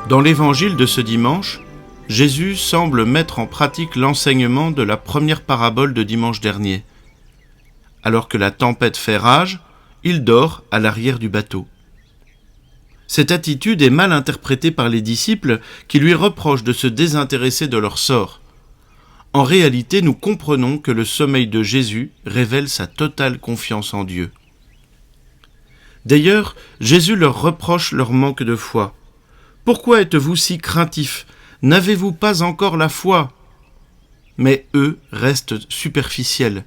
Dans l'évangile de ce dimanche, Jésus semble mettre en pratique l'enseignement de la première parabole de dimanche dernier. Alors que la tempête fait rage, il dort à l'arrière du bateau. Cette attitude est mal interprétée par les disciples qui lui reprochent de se désintéresser de leur sort. En réalité, nous comprenons que le sommeil de Jésus révèle sa totale confiance en Dieu. D'ailleurs, Jésus leur reproche leur manque de foi. « Pourquoi êtes-vous si craintifs ? N'avez-vous pas encore la foi ?» Mais eux restent superficiels.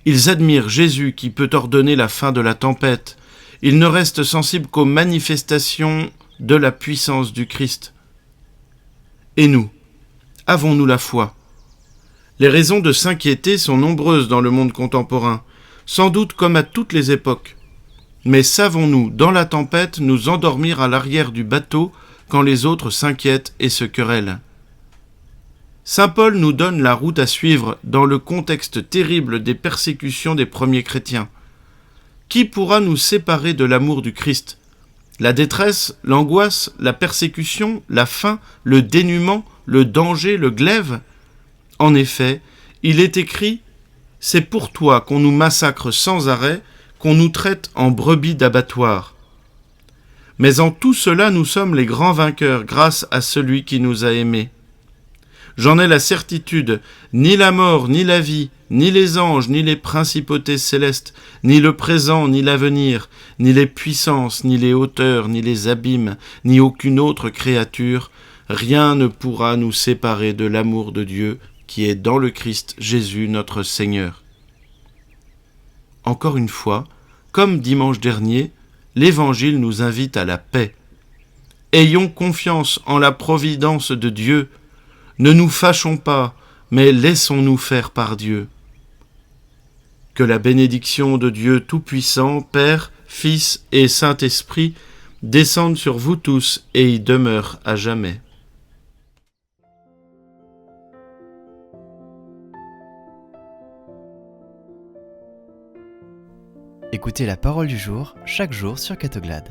Ils admirent Jésus qui peut ordonner la fin de la tempête. Ils ne restent sensibles qu'aux manifestations de la puissance du Christ. Et nous, avons-nous la foi ? Les raisons de s'inquiéter sont nombreuses dans le monde contemporain, sans doute comme à toutes les époques. Mais savons-nous, dans la tempête, nous endormir à l'arrière du bateau quand les autres s'inquiètent et se querellent ? Saint Paul nous donne la route à suivre dans le contexte terrible des persécutions des premiers chrétiens. Qui pourra nous séparer de l'amour du Christ ? La détresse, l'angoisse, la persécution, la faim, le dénuement, le danger, le glaive ? En effet, il est écrit « C'est pour toi qu'on nous massacre sans arrêt, qu'on nous traite en brebis d'abattoir. » Mais en tout cela, nous sommes les grands vainqueurs grâce à celui qui nous a aimés. J'en ai la certitude, ni la mort, ni la vie, ni les anges, ni les principautés célestes, ni le présent, ni l'avenir, ni les puissances, ni les hauteurs, ni les abîmes, ni aucune autre créature, rien ne pourra nous séparer de l'amour de Dieu qui est dans le Christ Jésus notre Seigneur. Encore une fois, comme dimanche dernier, l'Évangile nous invite à la paix. Ayons confiance en la providence de Dieu. Ne nous fâchons pas, mais laissons-nous faire par Dieu. Que la bénédiction de Dieu Tout-Puissant, Père, Fils et Saint-Esprit descende sur vous tous et y demeure à jamais. Écoutez la parole du jour chaque jour sur Catoglade.